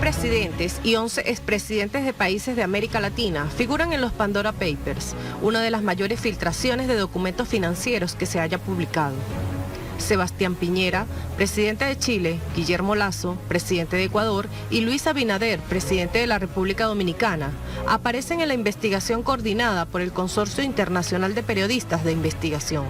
presidentes y 11 expresidentes de países de América Latina figuran en los Pandora Papers, una de las mayores filtraciones de documentos financieros que se haya publicado. Sebastián Piñera, presidente de Chile, Guillermo Lasso, presidente de Ecuador, y Luis Abinader, presidente de la República Dominicana, aparecen en la investigación coordinada por el Consorcio Internacional de Periodistas de Investigación.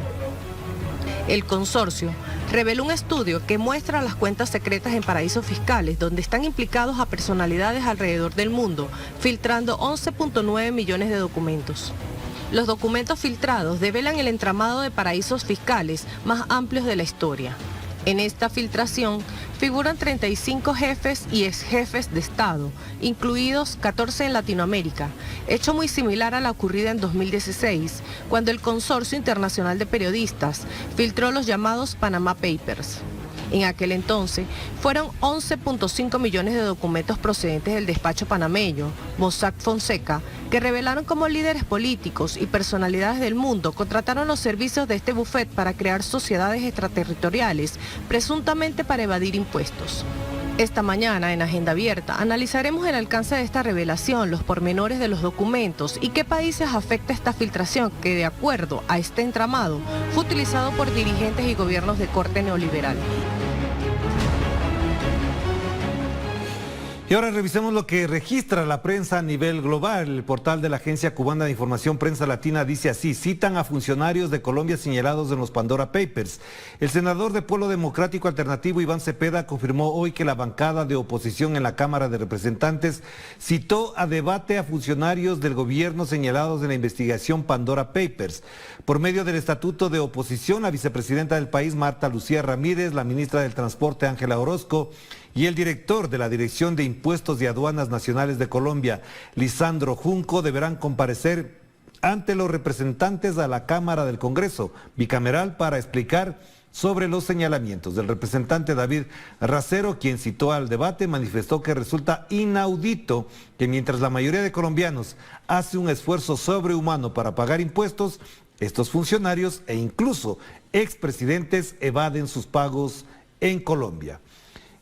El consorcio reveló un estudio que muestra las cuentas secretas en paraísos fiscales donde están implicados a personalidades alrededor del mundo, filtrando 11.9 millones de documentos. Los documentos filtrados develan el entramado de paraísos fiscales más amplios de la historia. En esta filtración figuran 35 jefes y exjefes de Estado, incluidos 14 en Latinoamérica, hecho muy similar a la ocurrida en 2016, cuando el Consorcio Internacional de Periodistas filtró los llamados Panama Papers. En aquel entonces, fueron 11.5 millones de documentos procedentes del despacho panameño, Mossack Fonseca, que revelaron cómo líderes políticos y personalidades del mundo contrataron los servicios de este bufete para crear sociedades extraterritoriales, presuntamente para evadir impuestos. Esta mañana, en Agenda Abierta, analizaremos el alcance de esta revelación, los pormenores de los documentos y qué países afecta esta filtración que, de acuerdo a este entramado, fue utilizado por dirigentes y gobiernos de corte neoliberal. Y ahora revisemos lo que registra la prensa a nivel global. El portal de la Agencia Cubana de Información Prensa Latina dice así: citan a funcionarios de Colombia señalados en los Pandora Papers. El senador de Polo Democrático Alternativo, Iván Cepeda, confirmó hoy que la bancada de oposición en la Cámara de Representantes citó a debate a funcionarios del gobierno señalados en la investigación Pandora Papers. Por medio del estatuto de oposición, la vicepresidenta del país, Marta Lucía Ramírez, la ministra del Transporte, Ángela Orozco, y el director de la Dirección de Impuestos y Aduanas Nacionales de Colombia, Lisandro Junco, deberán comparecer ante los representantes a la Cámara del Congreso bicameral para explicar sobre los señalamientos. El representante David Racero, quien citó al debate, manifestó que resulta inaudito que mientras la mayoría de colombianos hace un esfuerzo sobrehumano para pagar impuestos, estos funcionarios e incluso expresidentes evaden sus pagos en Colombia.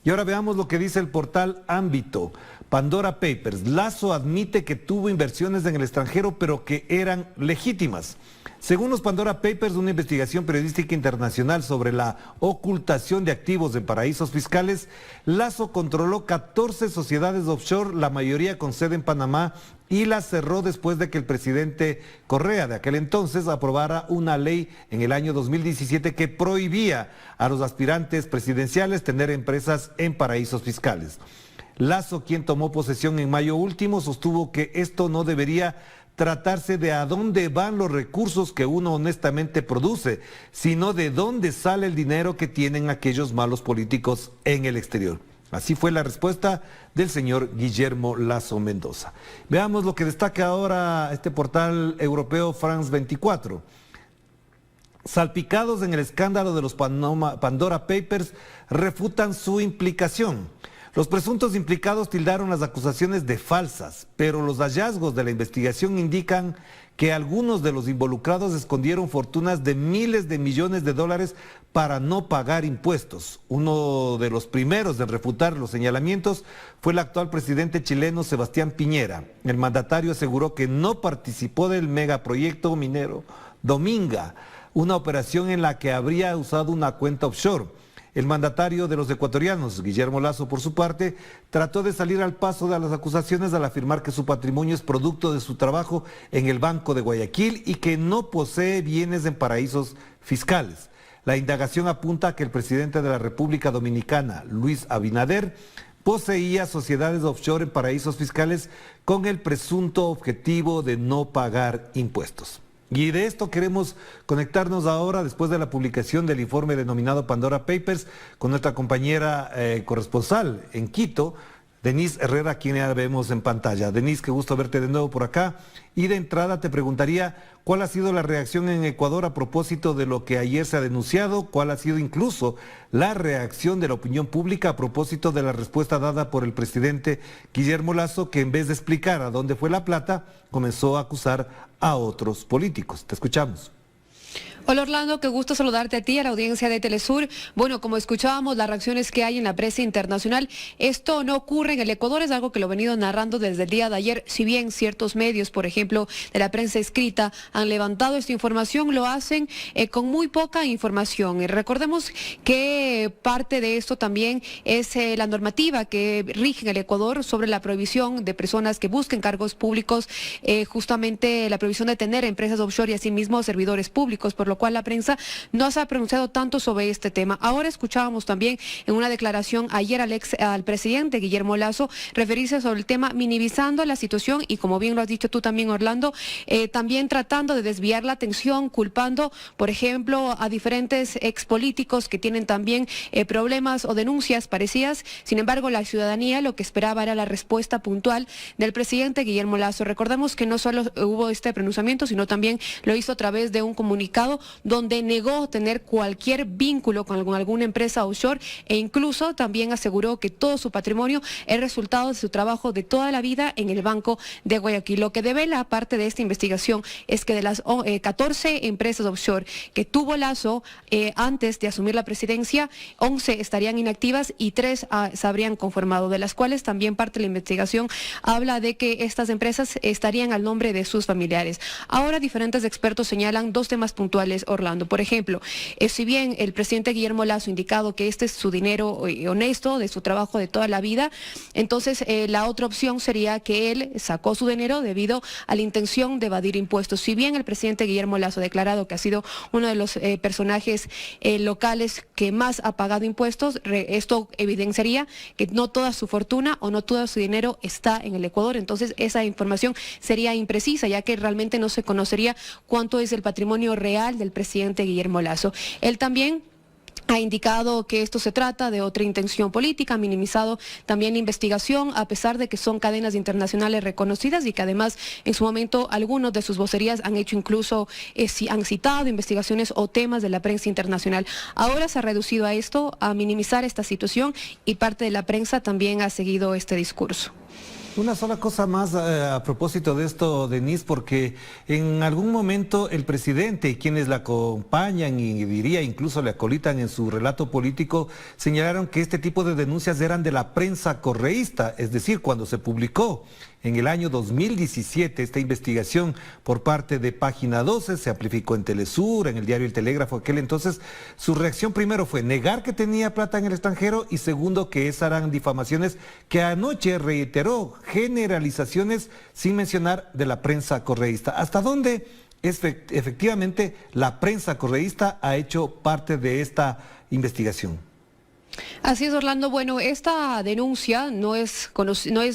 Y ahora veamos lo que dice el portal Ámbito. Pandora Papers. Lasso admite que tuvo inversiones en el extranjero, pero que eran legítimas. Según los Pandora Papers, una investigación periodística internacional sobre la ocultación de activos en paraísos fiscales, Lasso controló 14 sociedades offshore, la mayoría con sede en Panamá, y las cerró después de que el presidente Correa de aquel entonces aprobara una ley en el año 2017 que prohibía a los aspirantes presidenciales tener empresas en paraísos fiscales. Lasso, quien tomó posesión en mayo último, sostuvo que esto no debería tratarse de a dónde van los recursos que uno honestamente produce, sino de dónde sale el dinero que tienen aquellos malos políticos en el exterior. Así fue la respuesta del señor Guillermo Lasso Mendoza. Veamos lo que destaca ahora este portal europeo France 24. Salpicados en el escándalo de los Pandora Papers, refutan su implicación. Los presuntos implicados tildaron las acusaciones de falsas, pero los hallazgos de la investigación indican que algunos de los involucrados escondieron fortunas de miles de millones de dólares para no pagar impuestos. Uno de los primeros en refutar los señalamientos fue el actual presidente chileno Sebastián Piñera. El mandatario aseguró que no participó del megaproyecto minero Dominga, una operación en la que habría usado una cuenta offshore. El mandatario de los ecuatorianos, Guillermo Lasso, por su parte, trató de salir al paso de las acusaciones al afirmar que su patrimonio es producto de su trabajo en el Banco de Guayaquil y que no posee bienes en paraísos fiscales. La indagación apunta a que el presidente de la República Dominicana, Luis Abinader, poseía sociedades offshore en paraísos fiscales con el presunto objetivo de no pagar impuestos. Y de esto queremos conectarnos ahora, después de la publicación del informe denominado Pandora Papers, con nuestra compañera corresponsal en Quito, Denise Herrera, quien ya vemos en pantalla. Denise, qué gusto verte de nuevo por acá. Y de entrada te preguntaría, ¿cuál ha sido la reacción en Ecuador a propósito de lo que ayer se ha denunciado? ¿Cuál ha sido incluso la reacción de la opinión pública a propósito de la respuesta dada por el presidente Guillermo Lasso, que en vez de explicar a dónde fue la plata, comenzó a acusar a otros políticos? Te escuchamos. Hola Orlando, qué gusto saludarte a ti, a la audiencia de Telesur. Bueno, como escuchábamos, las reacciones que hay en la prensa internacional, esto no ocurre en el Ecuador, es algo que lo he venido narrando desde el día de ayer. Si bien ciertos medios, por ejemplo, de la prensa escrita, han levantado esta información, lo hacen con muy poca información. Recordemos que parte de esto también es la normativa que rige en el Ecuador sobre la prohibición de personas que busquen cargos públicos, justamente la prohibición de tener empresas offshore y asimismo servidores públicos, por lo cual la prensa no se ha pronunciado tanto sobre este tema. Ahora escuchábamos también en una declaración ayer al presidente Guillermo Lasso referirse sobre el tema, minimizando la situación y, como bien lo has dicho tú también, Orlando, también tratando de desviar la atención, culpando, por ejemplo, a diferentes expolíticos que tienen también problemas o denuncias parecidas. Sin embargo, la ciudadanía lo que esperaba era la respuesta puntual del presidente Guillermo Lasso. Recordemos que no solo hubo este pronunciamiento, sino también lo hizo a través de un comunicado donde negó tener cualquier vínculo con alguna empresa offshore e incluso también aseguró que todo su patrimonio es resultado de su trabajo de toda la vida en el Banco de Guayaquil. Lo que devela parte de esta investigación es que de las 14 empresas offshore que tuvo Lasso antes de asumir la presidencia, 11 estarían inactivas y 3 se habrían conformado, de las cuales también parte de la investigación habla de que estas empresas estarían al nombre de sus familiares. Ahora diferentes expertos señalan dos temas puntuales, Orlando. Por ejemplo, si bien el presidente Guillermo Lasso ha indicado que este es su dinero honesto, de su trabajo de toda la vida, entonces la otra opción sería que él sacó su dinero debido a la intención de evadir impuestos. Si bien el presidente Guillermo Lasso ha declarado que ha sido uno de los personajes locales que más ha pagado impuestos, esto evidenciaría que no toda su fortuna o no todo su dinero está en el Ecuador. Entonces esa información sería imprecisa, ya que realmente no se conocería cuánto es el patrimonio real del presidente Guillermo Lasso. Él también ha indicado que esto se trata de otra intención política, ha minimizado también la investigación, a pesar de que son cadenas internacionales reconocidas y que además en su momento algunos de sus vocerías han hecho incluso, han citado investigaciones o temas de la prensa internacional. Ahora se ha reducido a esto, a minimizar esta situación, y parte de la prensa también ha seguido este discurso. Una sola cosa más a propósito de esto, Denise, porque en algún momento el presidente y quienes la acompañan y diría incluso le acolitan en su relato político señalaron que este tipo de denuncias eran de la prensa correísta, es decir, cuando se publicó en el año 2017 esta investigación por parte de Página 12, se amplificó en Telesur, en el diario El Telégrafo aquel entonces. Su reacción primero fue negar que tenía plata en el extranjero y segundo que esas eran difamaciones que anoche reiteró, generalizaciones sin mencionar de la prensa correísta. ¿Hasta dónde efectivamente la prensa correísta ha hecho parte de esta investigación? Así es, Orlando. Bueno, esta denuncia no es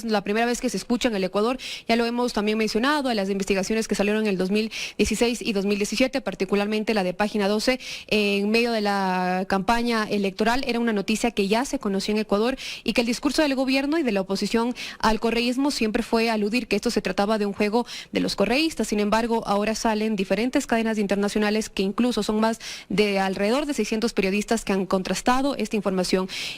la primera vez que se escucha en el Ecuador. Ya lo hemos también mencionado, a las investigaciones que salieron en el 2016 y 2017, particularmente la de Página 12, en medio de la campaña electoral. Era una noticia que ya se conoció en Ecuador y que el discurso del gobierno y de la oposición al correísmo siempre fue aludir que esto se trataba de un juego de los correístas. Sin embargo, ahora salen diferentes cadenas internacionales que incluso son más de alrededor de 600 periodistas que han contrastado esta información.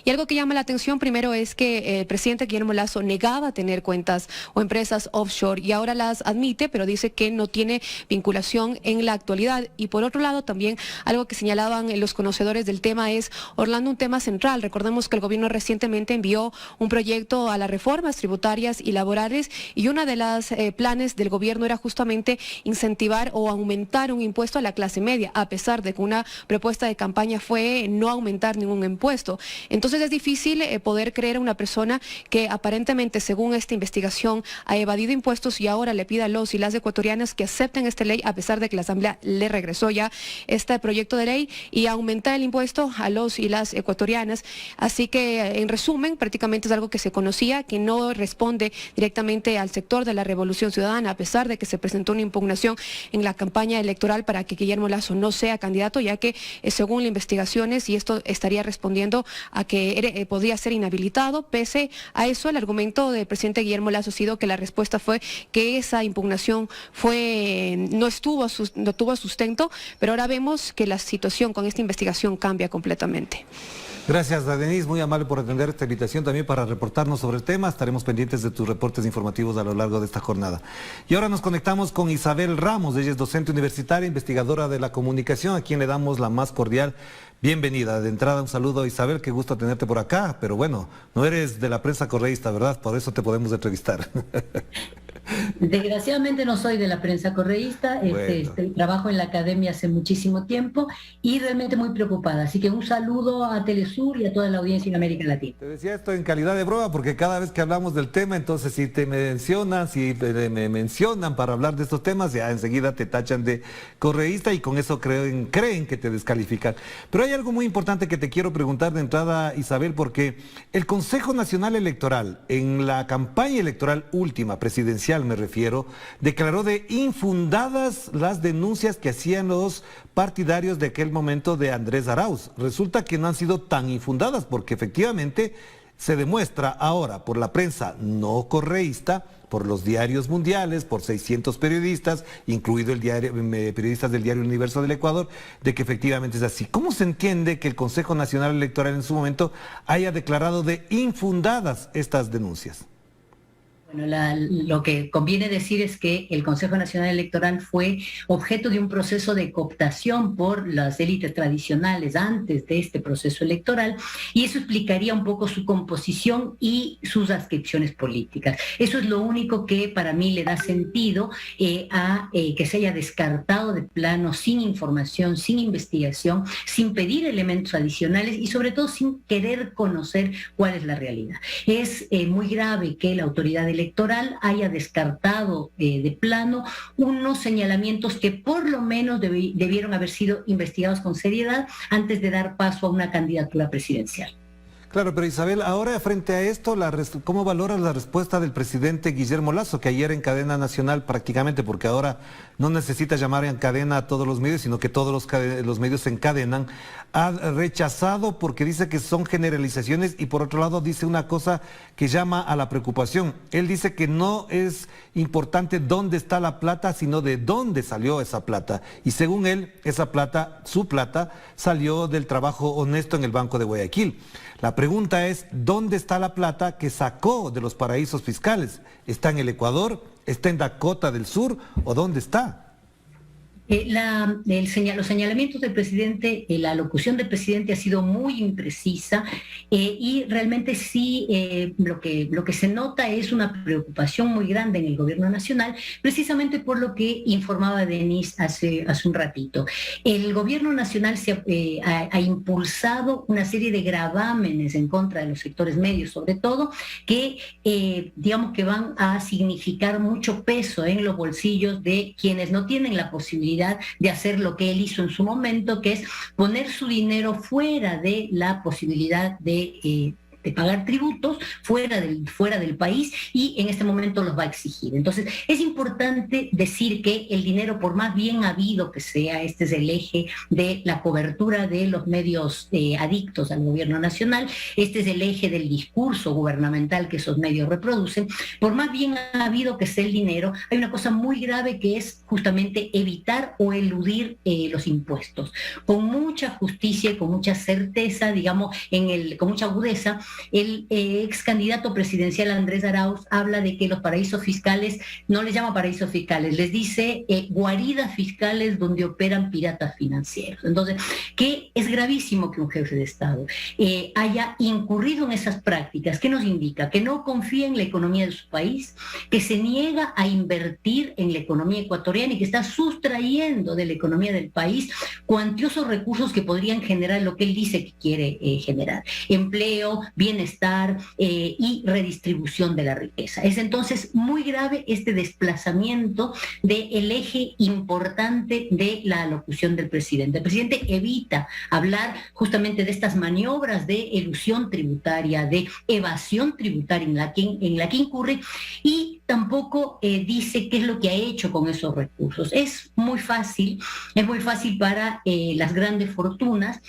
Y algo que llama la atención primero es que el presidente Guillermo Lasso negaba tener cuentas o empresas offshore y ahora las admite, pero dice que no tiene vinculación en la actualidad. Y por otro lado también algo que señalaban los conocedores del tema es, Orlando, un tema central. Recordemos que el gobierno recientemente envió un proyecto a las reformas tributarias y laborales y una de las planes del gobierno era justamente incentivar o aumentar un impuesto a la clase media, a pesar de que una propuesta de campaña fue no aumentar ningún impuesto. Entonces es difícil poder creer a una persona que aparentemente, según esta investigación, ha evadido impuestos y ahora le pida a los y las ecuatorianas que acepten esta ley, a pesar de que la Asamblea le regresó ya este proyecto de ley, y aumentar el impuesto a los y las ecuatorianas. Así que, en resumen, prácticamente es algo que se conocía, que no responde directamente al sector de la Revolución Ciudadana, a pesar de que se presentó una impugnación en la campaña electoral para que Guillermo Lasso no sea candidato, ya que según las investigaciones, y esto estaría respondiendo a que podría ser inhabilitado. Pese a eso, el argumento del presidente Guillermo Lasso ha sido que la respuesta fue que esa impugnación no tuvo sustento, pero ahora vemos que la situación con esta investigación cambia completamente. Gracias, Denise, muy amable por atender esta invitación también para reportarnos sobre el tema. Estaremos pendientes de tus reportes informativos a lo largo de esta jornada. Y ahora nos conectamos con Isabel Ramos. Ella es docente universitaria, investigadora de la comunicación, a quien le damos la más cordial bienvenida. De entrada, un saludo, Isabel, qué gusto tenerte por acá, pero bueno, no eres de la prensa correísta, ¿verdad? Por eso te podemos entrevistar. Desgraciadamente no soy de la prensa correísta, trabajo en la academia hace muchísimo tiempo y realmente muy preocupada. Así que un saludo a Telesur y a toda la audiencia en América Latina. Te decía esto en calidad de broma porque cada vez que hablamos del tema, entonces si me mencionan para hablar de estos temas, ya enseguida te tachan de correísta y con eso creen que te descalifican. Pero hay algo muy importante que te quiero preguntar de entrada, Isabel, porque el Consejo Nacional Electoral, en la campaña electoral última presidencial, me refiero, declaró de infundadas las denuncias que hacían los partidarios de aquel momento de Andrés Arauz. Resulta que no han sido tan infundadas porque efectivamente se demuestra ahora por la prensa no correísta, por los diarios mundiales, por 600 periodistas, incluido periodistas del diario Universo del Ecuador, de que efectivamente es así. ¿Cómo se entiende que el Consejo Nacional Electoral en su momento haya declarado de infundadas estas denuncias? Bueno, lo que conviene decir es que el Consejo Nacional Electoral fue objeto de un proceso de cooptación por las élites tradicionales antes de este proceso electoral, y eso explicaría un poco su composición y sus adscripciones políticas. Eso es lo único que para mí le da sentido a que se haya descartado de plano, sin información, sin investigación, sin pedir elementos adicionales y sobre todo sin querer conocer cuál es la realidad. Es muy grave que la autoridad electoral haya descartado de plano unos señalamientos que por lo menos debieron haber sido investigados con seriedad antes de dar paso a una candidatura presidencial. Claro, pero Isabel, ahora frente a esto, ¿cómo valoras la respuesta del presidente Guillermo Lasso, que ayer en cadena nacional prácticamente, porque ahora no necesita llamar en cadena a todos los medios, sino que todos los medios se encadenan, ha rechazado porque dice que son generalizaciones y por otro lado dice una cosa que llama a la preocupación? Él dice que no es importante dónde está la plata, sino de dónde salió esa plata. Y según él, esa plata, su plata, salió del trabajo honesto en el Banco de Guayaquil. La pregunta es, ¿dónde está la plata que sacó de los paraísos fiscales? ¿Está en el Ecuador? ¿Está en Dakota del Sur? ¿O dónde está? Los señalamientos del presidente, la alocución del presidente ha sido muy imprecisa y realmente sí lo que se nota es una preocupación muy grande en el gobierno nacional, precisamente por lo que informaba Denise hace un ratito. El gobierno nacional ha impulsado una serie de gravámenes en contra de los sectores medios, sobre todo, que digamos que van a significar mucho peso en los bolsillos de quienes no tienen la posibilidad de hacer lo que él hizo en su momento, que es poner su dinero fuera de la posibilidad de pagar tributos fuera del país, y en este momento los va a exigir. Entonces, es importante decir que el dinero, por más bien habido que sea, este es el eje de la cobertura de los medios adictos al gobierno nacional, este es el eje del discurso gubernamental que esos medios reproducen, por más bien habido que sea el dinero, hay una cosa muy grave que es justamente evitar o eludir los impuestos. Con mucha justicia y con mucha certeza, digamos, con mucha agudeza, el ex candidato presidencial Andrés Arauz habla de que los paraísos fiscales, no les llama paraísos fiscales, les dice guaridas fiscales donde operan piratas financieros. Entonces, que es gravísimo que un jefe de Estado haya incurrido en esas prácticas. ¿Qué nos indica? Que no confía en la economía de su país, que se niega a invertir en la economía ecuatoriana y que está sustrayendo de la economía del país cuantiosos recursos que podrían generar lo que él dice que quiere generar: empleo, bienestar y redistribución de la riqueza. Es entonces muy grave este desplazamiento del eje importante de la alocución del presidente. El presidente evita hablar justamente de estas maniobras de elusión tributaria, de evasión tributaria en la que incurre, y tampoco dice qué es lo que ha hecho con esos recursos. Es muy fácil para las grandes fortunas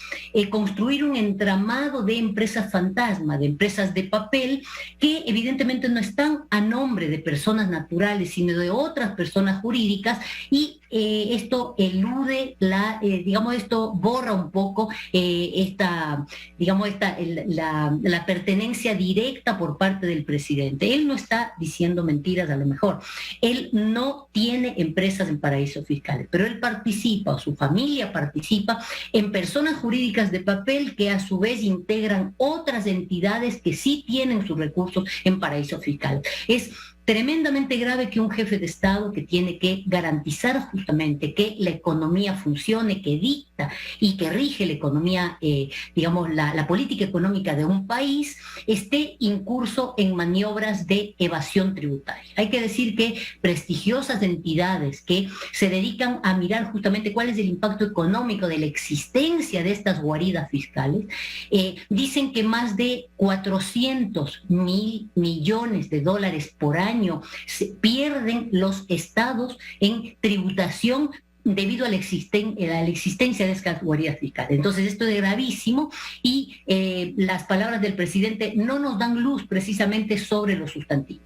construir un entramado de empresas fantasma, de empresas de papel, que evidentemente no están a nombre de personas naturales, sino de otras personas jurídicas, y esto elude esto borra un poco la pertenencia directa por parte del presidente. Él no está diciendo mentiras, a lo mejor. Él no tiene empresas en paraísos fiscales, pero él participa, o su familia participa, en personas jurídicas de papel que a su vez integran otras entidades que sí tienen sus recursos en paraísos fiscales. Es tremendamente grave que un jefe de Estado, que tiene que garantizar justamente que la economía funcione, que dicta y que rige la economía, la política económica de un país, esté incurso en maniobras de evasión tributaria. Hay que decir que prestigiosas entidades que se dedican a mirar justamente cuál es el impacto económico de la existencia de estas guaridas fiscales, dicen que más de 400.000 millones de dólares por año se pierden los estados en tributación debido a la existencia de estas guaridas fiscales. Entonces esto es gravísimo, y las palabras del presidente no nos dan luz precisamente sobre lo sustantivo.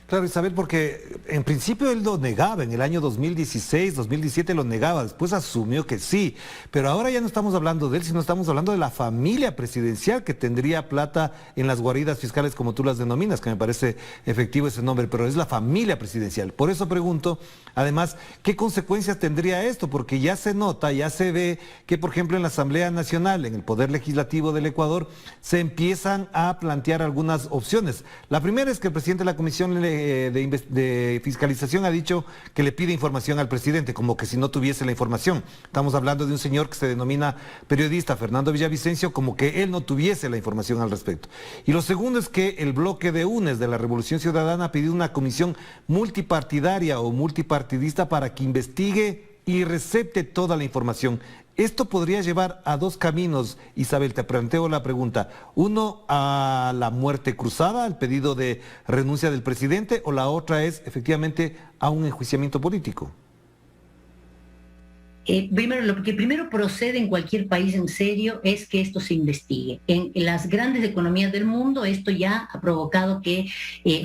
Claro, Isabel, porque en principio él lo negaba, en el año 2016, 2017 lo negaba, después asumió que sí, pero ahora ya no estamos hablando de él, sino estamos hablando de la familia presidencial que tendría plata en las guaridas fiscales, como tú las denominas, que me parece efectivo ese nombre, pero es la familia presidencial. Por eso pregunto, además, ¿qué consecuencias tendría esto? Porque ya se nota, ya se ve que, por ejemplo, en la Asamblea Nacional, en el Poder Legislativo del Ecuador, se empiezan a plantear algunas opciones. La primera es que el presidente de la Comisión de Fiscalización ha dicho que le pide información al presidente, como que si no tuviese la información. Estamos hablando de un señor que se denomina periodista, Fernando Villavicencio, como que él no tuviese la información al respecto. Y lo segundo es que el bloque de UNES de la Revolución Ciudadana ha pedido una comisión multipartidaria o multipartidista para que investigue y recepte toda la información. Esto podría llevar a dos caminos, Isabel, te planteo la pregunta. Uno, a la muerte cruzada, al pedido de renuncia del presidente, o la otra es efectivamente a un enjuiciamiento político. Lo que primero procede en cualquier país en serio es que esto se investigue. En las grandes economías del mundo esto ya ha provocado que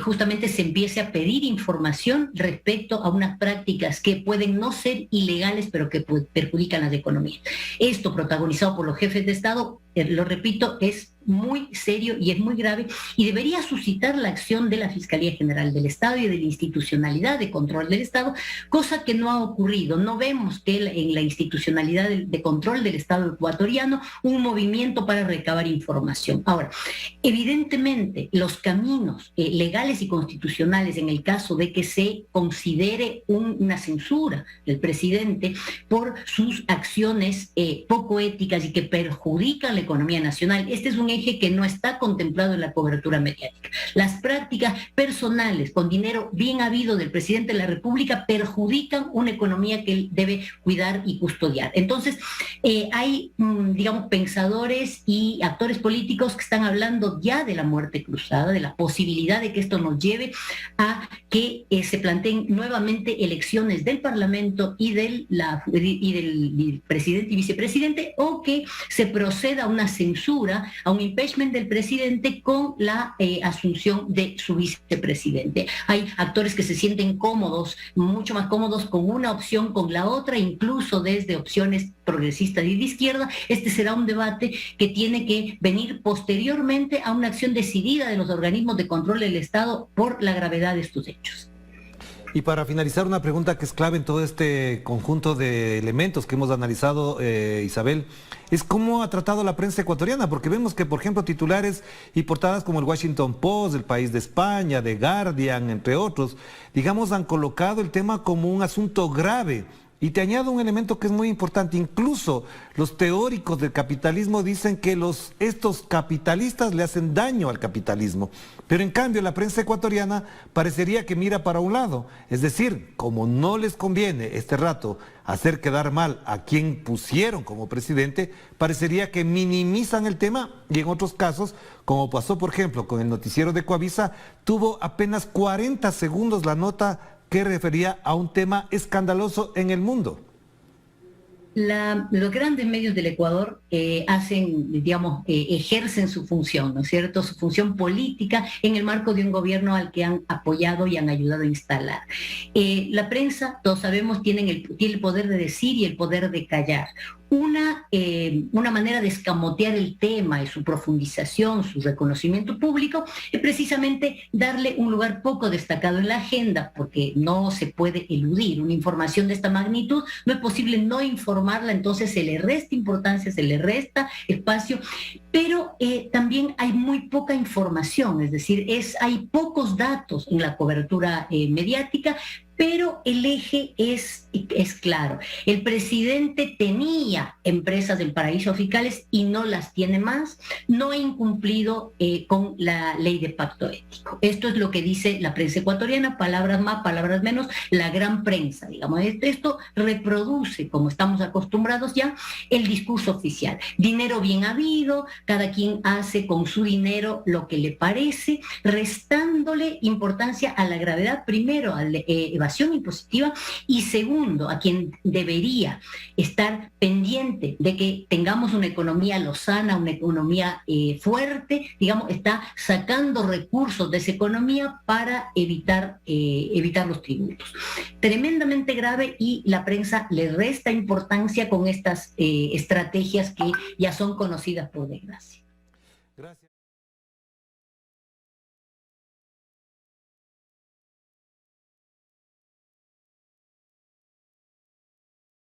justamente se empiece a pedir información respecto a unas prácticas que pueden no ser ilegales, pero que perjudican las economías. Esto, protagonizado por los jefes de Estado, lo repito, es muy serio y es muy grave, y debería suscitar la acción de la Fiscalía General del Estado y de la institucionalidad de control del Estado, cosa que no ha ocurrido. No vemos que en la institucionalidad de control del Estado ecuatoriano un movimiento para recabar información. Ahora, evidentemente, los caminos legales y constitucionales, en el caso de que se considere una censura del presidente por sus acciones poco éticas y que perjudican la economía nacional, este es un eje que no está contemplado en la cobertura mediática. Las prácticas personales con dinero bien habido del presidente de la República perjudican una economía que él debe cuidar y custodiar. Entonces, hay, pensadores y actores políticos que están hablando ya de la muerte cruzada, de la posibilidad de que esto nos lleve a que se planteen nuevamente elecciones del Parlamento y del presidente y vicepresidente, o que se proceda a una censura, a un impeachment del presidente con la asunción de su vicepresidente. Hay actores que se sienten cómodos, mucho más cómodos con una opción, con la otra, incluso desde opciones progresistas y de izquierda. Este será un debate que tiene que venir posteriormente a una acción decidida de los organismos de control del Estado por la gravedad de estos hechos. Y para finalizar, una pregunta que es clave en todo este conjunto de elementos que hemos analizado, Isabel, es cómo ha tratado la prensa ecuatoriana, porque vemos que, por ejemplo, titulares y portadas como el Washington Post, El País de España, The Guardian, entre otros, han colocado el tema como un asunto grave Y te añado un elemento que es muy importante. Incluso los teóricos del capitalismo dicen que estos capitalistas le hacen daño al capitalismo. Pero en cambio la prensa ecuatoriana parecería que mira para un lado. Es decir, como no les conviene este rato hacer quedar mal a quien pusieron como presidente, parecería que minimizan el tema y en otros casos, como pasó por ejemplo con el noticiero de Coavisa, tuvo apenas 40 segundos la nota que refería a un tema escandaloso en el mundo. Los grandes medios del Ecuador ejercen su función, ¿no es cierto?, su función política en el marco de un gobierno al que han apoyado y han ayudado a instalar. La prensa, todos sabemos, tiene el poder de decir y el poder de callar. Una manera de escamotear el tema y su profundización, su reconocimiento público, es precisamente darle un lugar poco destacado en la agenda, porque no se puede eludir una información de esta magnitud, no es posible no informarla, entonces se le resta importancia, se le resta espacio, pero también hay muy poca información, es decir, hay pocos datos en la cobertura mediática, pero el eje es claro. El presidente tenía empresas en paraísos fiscales y no las tiene más, no ha incumplido con la ley de pacto ético. Esto es lo que dice la prensa ecuatoriana, palabras más, palabras menos, la gran prensa, digamos. Esto reproduce, como estamos acostumbrados ya, el discurso oficial. Dinero bien habido, cada quien hace con su dinero lo que le parece, restándole importancia a la gravedad, primero, a la evasión impositiva, y segundo, a quien debería estar pendiente de que tengamos una economía lozana, una economía fuerte, digamos, está sacando recursos de esa economía para evitar los tributos. Tremendamente grave, y la prensa le resta importancia con estas estrategias que ya son conocidas por desgracia. Gracias.